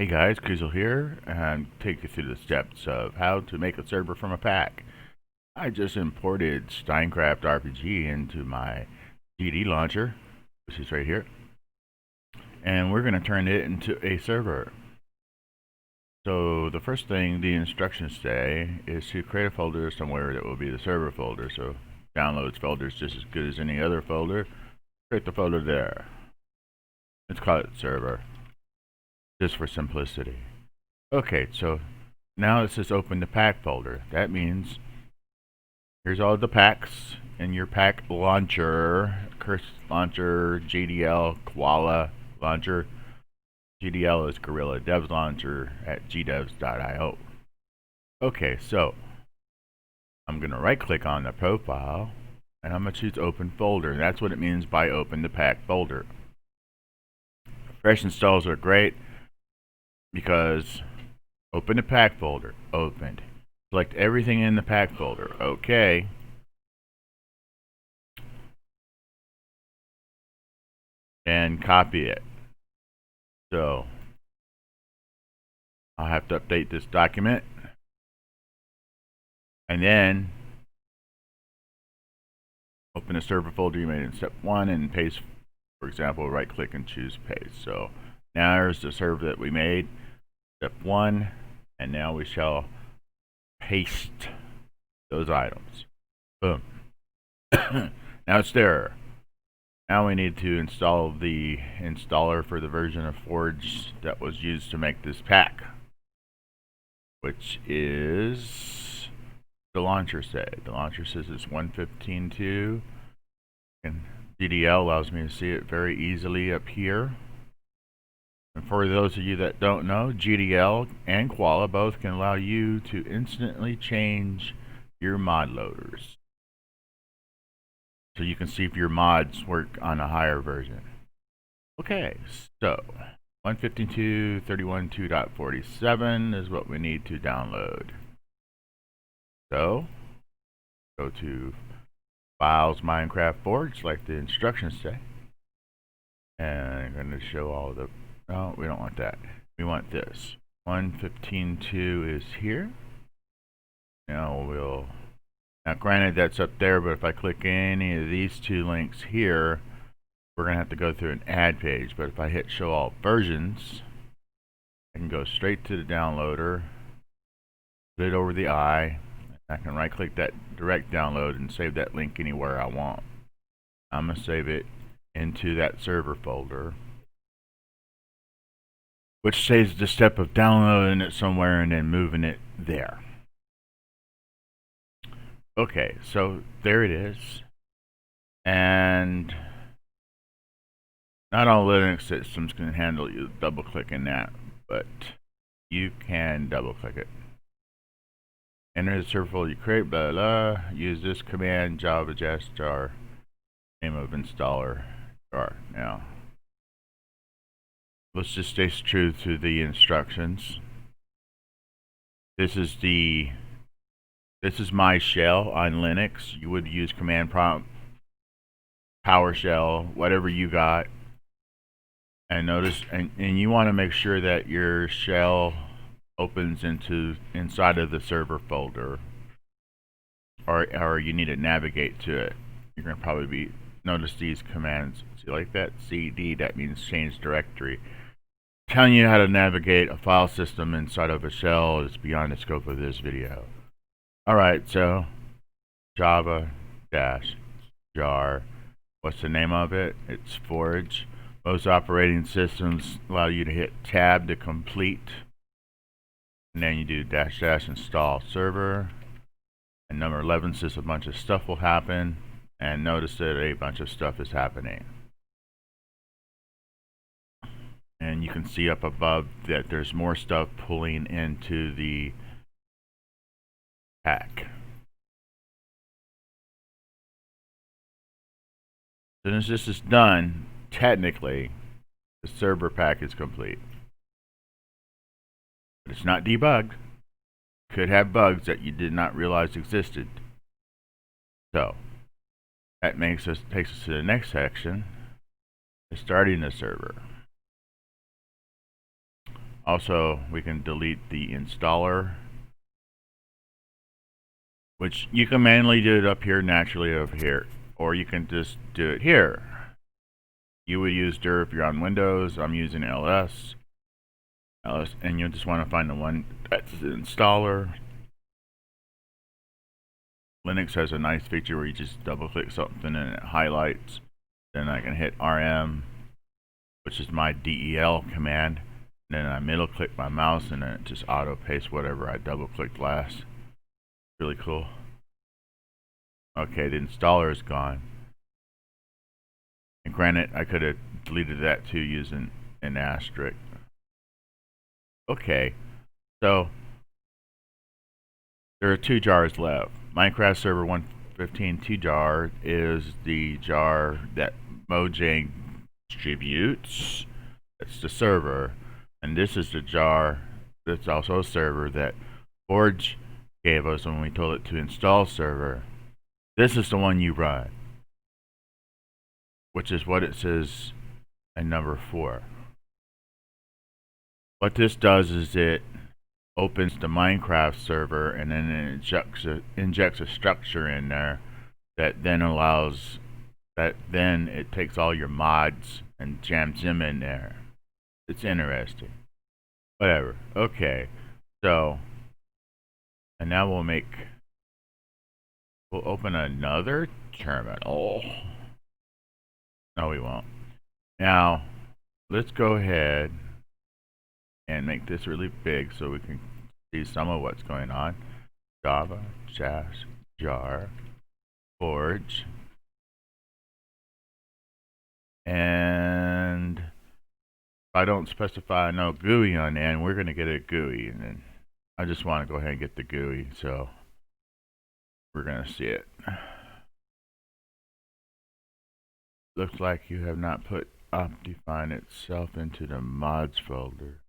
Hey guys, kreezxil here, and take you through the steps of how to make a server from a pack. I just imported Steinkraft RPG into my GD launcher, which is right here, and we're going to turn it into a server. So the first thing the instructions say is to create a folder somewhere that will be the server folder. So downloads folder is just as good as any other folder. Create the folder there. Let's call it server, just for simplicity. Okay, so now it says open the pack folder. That means here's all the packs in your pack launcher, Curse launcher, GDL, Koala launcher. GDL is Gorilla Devs launcher at gdevs.io. Okay, so I'm going to right click on the profile and I'm going to choose open folder. That's what it means by open the pack folder. Fresh installs are great because open the pack folder, opened. Select everything in the pack folder, okay. And copy it. So I'll have to update this document. And then open the server folder you made in step 1 and paste, for example, right click and choose paste. So now there's the server that we made, step 1, and now we shall paste those items. Boom. Now it's there. Now we need to install the installer for the version of Forge that was used to make this pack, which is the launcher say. The launcher says it's 1.15.2, and GDL allows me to see it very easily up here. And for those of you that don't know, GDL and Koala both can allow you to instantly change your mod loaders, so you can see if your mods work on a higher version. Okay, so 1.15.2.31.2.47 is what we need to download. So go to Files, Minecraft Forge, like the instructions say. And I'm going to show all the, no, we don't want that. We want this. 1.15.2 is here. Now granted that's up there, but if I click any of these two links here, we're going to have to go through an ad page. But if I hit show all versions, I can go straight to the downloader, put it over the eye. I can right click that direct download and save that link anywhere I want. I'm going to save it into that server folder, which saves the step of downloading it somewhere and then moving it there. Okay, so there it is. And not all Linux systems can handle you double clicking that, but you can double click it. Enter the server folder you create, blah, blah, use this command, java jar, name of installer, jar. Now, let's just stay true to the instructions. This is my shell on Linux. You would use command prompt, PowerShell, whatever you got. And notice, and you want to make sure that your shell opens inside of the server folder, or you need to navigate to it. You're going to probably notice these commands. See, like that CD, that means change directory. Telling you how to navigate a file system inside of a shell is beyond the scope of this video. Alright, so java jar. What's the name of it? It's Forge. Most operating systems allow you to hit tab to complete, and then you do -- install server, and number 11 says a bunch of stuff will happen, and notice that a bunch of stuff is happening. And you can see up above that there's more stuff pulling into the pack. As soon as this is done, technically, the server pack is complete. But it's not debugged. Could have bugs that you did not realize existed. So, that takes us to the next section, starting the server. Also, we can delete the installer, which you can manually do it up here naturally over here, or you can just do it here. You would use dir if you're on Windows. I'm using ls, and you'll just want to find the one that's the installer. Linux has a nice feature where you just double click something and it highlights. Then I can hit RM, which is my del command. Then I middle click my mouse and then it just auto pastes whatever I double clicked last. Really cool. Okay, the installer is gone. And granted, I could have deleted that too using an asterisk. Okay, so there are 2 jars left. Minecraft Server 115 2 jar is the jar that Mojang distributes. That's the server. And this is the jar that's also a server that Forge gave us when we told it to install server. This is the one you run, which is what it says in number 4. What this does is it opens the Minecraft server and then it injects a structure in there that then allows that then it takes all your mods and jams them in there. It's interesting. Whatever. Okay. So, and now we'll open another terminal. No, we won't. Now, let's go ahead and make this really big so we can see some of what's going on. Java, jar, Forge, and if I don't specify no GUI on the end, we're going to get a GUI, and then I just want to go ahead and get the GUI, so we're going to see it. Looks like you have not put optifine itself into the mods folder.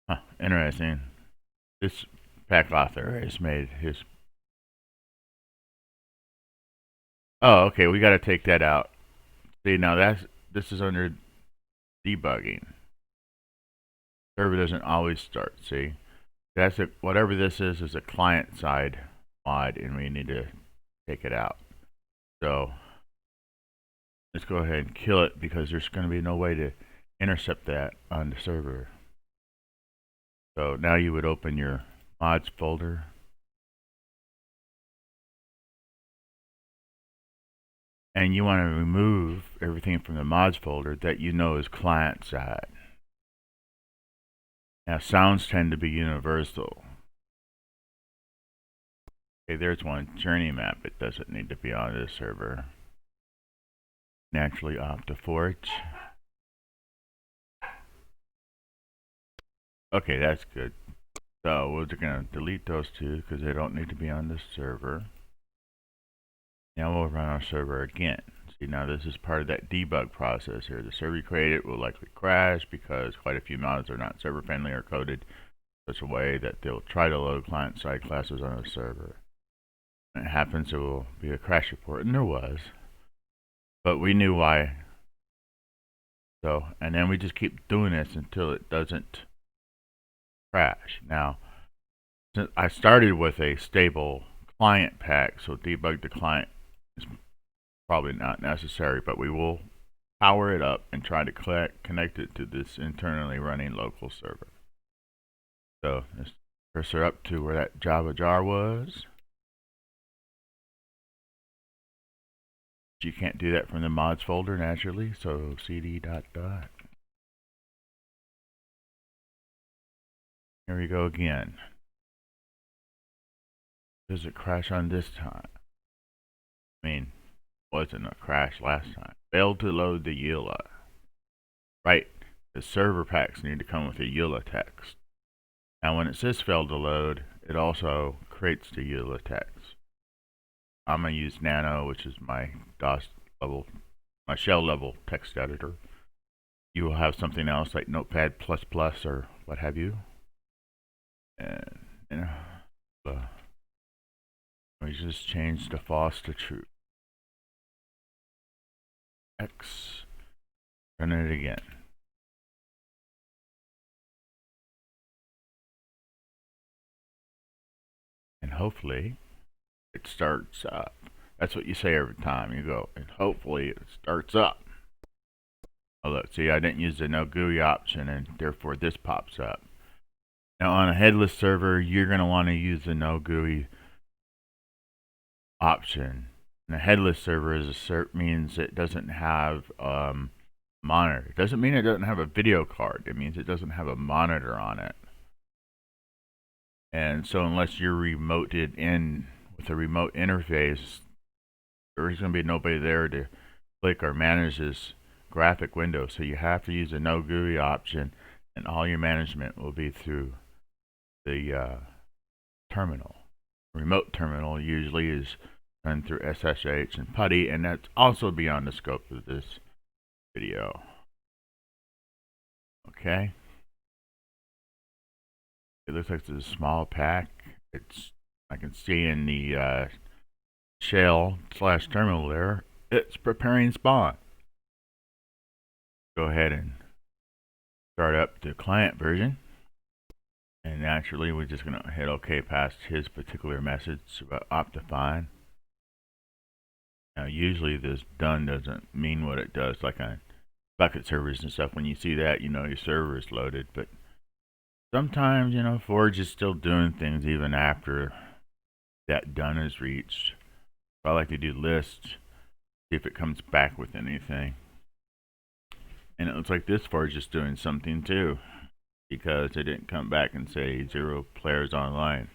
Huh, interesting. This pack author has made his... Oh, okay, we got to take that out. See, now this is under debugging. Server doesn't always start, see? That's a, whatever this is a client side mod, and we need to take it out. So let's go ahead and kill it because there's going to be no way to intercept that on the server. So now you would open your mods folder. And you want to remove everything from the mods folder that you know is client side. Now sounds tend to be universal. Okay, there's one journey map. It doesn't need to be on this server. Naturally opt to Forge. Okay, that's good. So we're going to delete those 2 because they don't need to be on this server. Now we'll run our server again. See, now this is part of that debug process here. The server you created will likely crash because quite a few mods are not server friendly or coded in such a way that they'll try to load client-side classes on a server. When it happens, there will be a crash report, and there was. But we knew why. So, and then we just keep doing this until it doesn't crash. Now, since I started with a stable client pack, so debug the client is probably not necessary, but we will power it up and try to connect it to this internally running local server. So let's cursor up to where that Java jar was. You can't do that from the mods folder naturally, so cd ... Here we go again. Does it crash on this time? I mean, wasn't a crash last time. Failed to load the EULA. Right, the server packs need to come with a EULA text. Now when it says failed to load, it also creates the EULA text. I'm going to use Nano, which is my DOS level, my shell level text editor. You will have something else like Notepad++ or what have you. And we just change the false to true. X Run it again. And hopefully it starts up. That's what you say every time you go, and hopefully it starts up. Oh look, see, I didn't use the no GUI option, and therefore this pops up. Now on a headless server, you're going to want to use the no GUI option. And a headless server means it doesn't have monitor. It doesn't mean it doesn't have a video card. It means it doesn't have a monitor on it. And so unless you're remoted in with a remote interface, there's going to be nobody there to click or manage this graphic window. So you have to use the no GUI option, and all your management will be through the terminal. Remote terminal usually is done through SSH and PuTTY, and that's also beyond the scope of this video. Okay. It looks like it's a small pack. I can see in the shell/terminal there, it's preparing spawn. Go ahead and start up the client version. And naturally, we're just going to hit OK past his particular message about optifine. Now, usually this done doesn't mean what it does, like on bucket servers and stuff. When you see that, you know your server is loaded. But sometimes, you know, Forge is still doing things even after that done is reached. I like to do lists, see if it comes back with anything. And it looks like this Forge is doing something too, because it didn't come back and say 0 players online.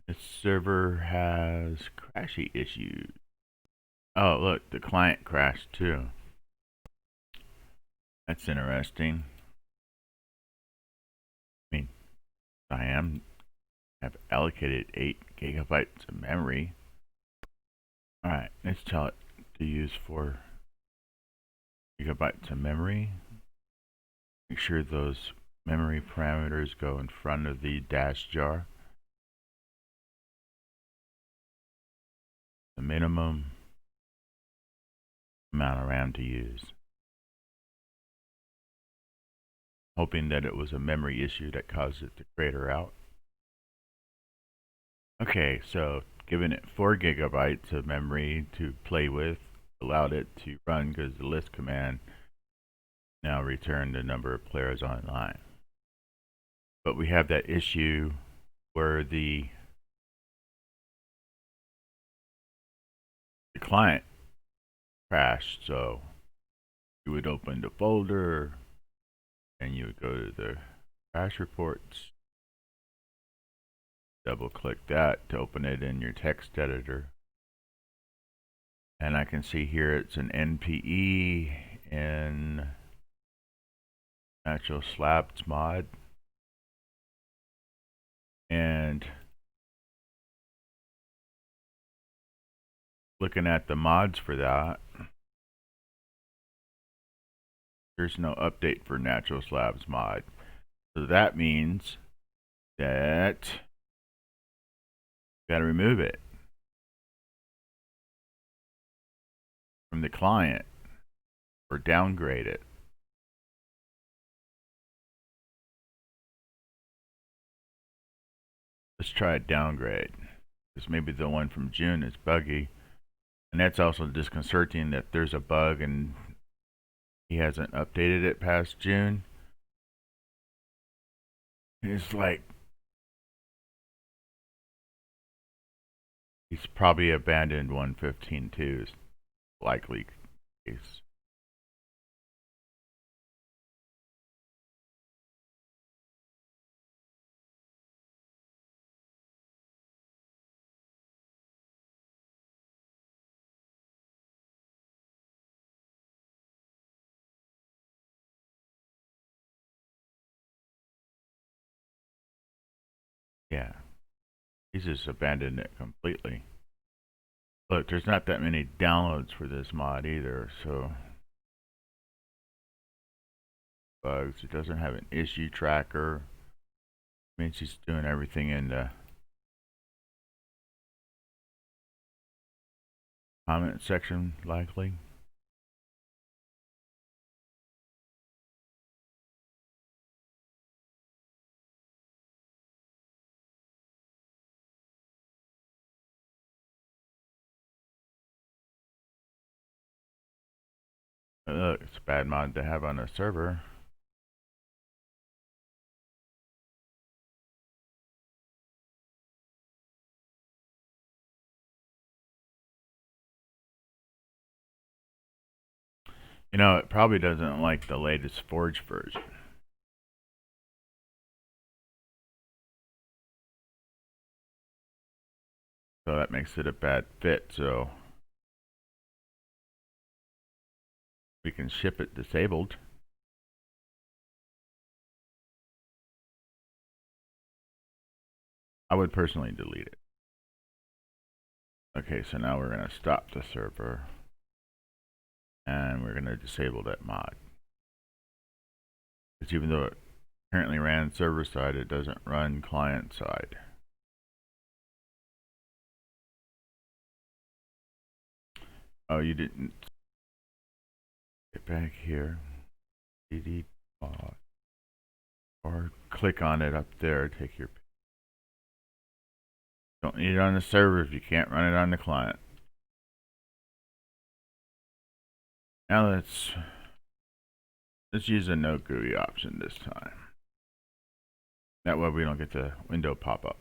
This server has crashy issues. Oh, look, the client crashed too. That's interesting. I mean, I have allocated 8 gigabytes of memory. Alright, let's tell it to use 4 gigabytes of memory. Make sure those memory parameters go in front of the dash jar. The minimum amount of RAM to use. Hoping that it was a memory issue that caused it to crater out. Okay, so giving it 4 gigabytes of memory to play with allowed it to run because the list command now returned the number of players online. But we have that issue where the client crashed, so you would open the folder and you would go to the crash reports, double click that to open it in your text editor, and I can see here it's an NPE in Natural Slabs mod, and looking at the mods for that, there's no update for Natural Slabs mod. So that means that you gotta remove it from the client or downgrade it. Let's try a downgrade, because maybe the one from June is buggy. And that's also disconcerting that there's a bug and he hasn't updated it past June. It's like he's probably abandoned 1.15.2 is likely case. Yeah, he's just abandoned it completely. Look, there's not that many downloads for this mod either, so bugs. It doesn't have an issue tracker. Means he's doing everything in the comment section likely. Look, it's a bad mod to have on a server. You know, it probably doesn't like the latest Forge version. So that makes it a bad fit, so we can ship it disabled. I would personally delete it. Okay, so now we're going to stop the server. And we're going to disable that mod. Because even though it currently ran server side, it doesn't run client side. Oh, you didn't. Get back here. Delete mod. Or click on it up there. Take your. Don't need it on the server if you can't run it on the client. Now let's use a no GUI option this time. That way we don't get the window pop up.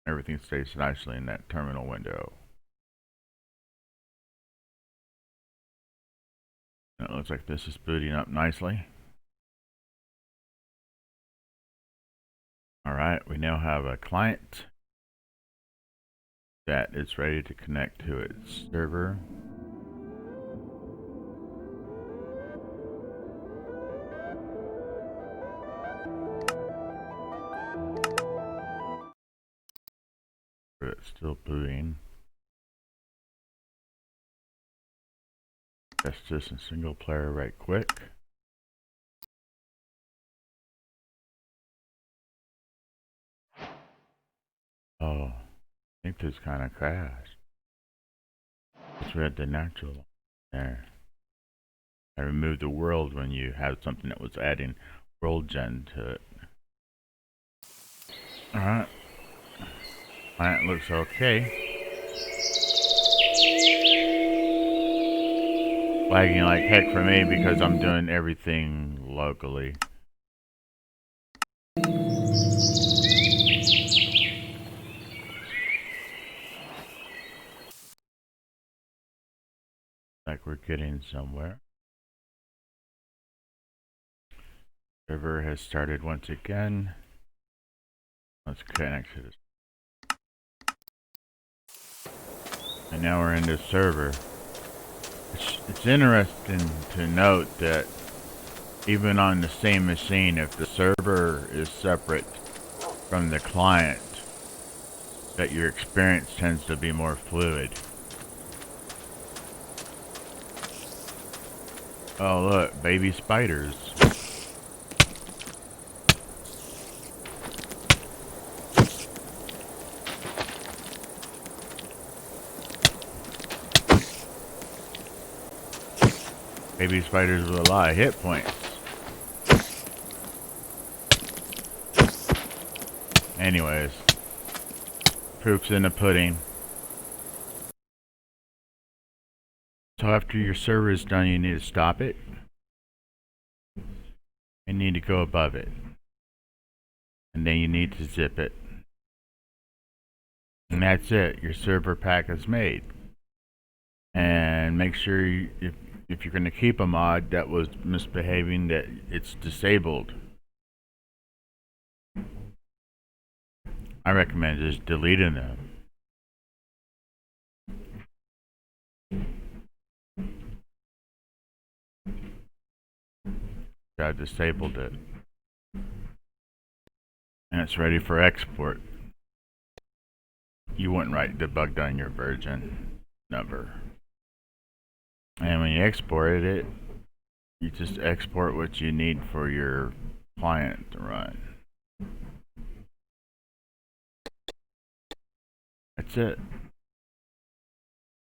Everything stays nicely in that terminal window. It looks like this is booting up nicely. Alright, we now have a client that is ready to connect to its server. It's still booting. Test this in single player right quick. Oh, I think this kind of crashed. Let's read the natural there. I removed the world when you had something that was adding world gen to it. Alright. Client looks okay. Lagging like heck for me because I'm doing everything locally. Like we're getting somewhere. Server has started once again. Let's connect to this. And now we're in this server. It's interesting to note that even on the same machine, if the server is separate from the client, that your experience tends to be more fluid. Oh look, baby spiders. Baby spiders with a lot of hit points. Anyways, proof's in the pudding. So after your server is done, you need to stop it. You need to go above it. And then you need to zip it. And that's it. Your server pack is made. And make sure if you're going to keep a mod that was misbehaving, that it's disabled. I recommend just deleting them. I disabled it. And it's ready for export. You wouldn't write debugged on your version number. And when you exported it, you just export what you need for your client to run. That's it.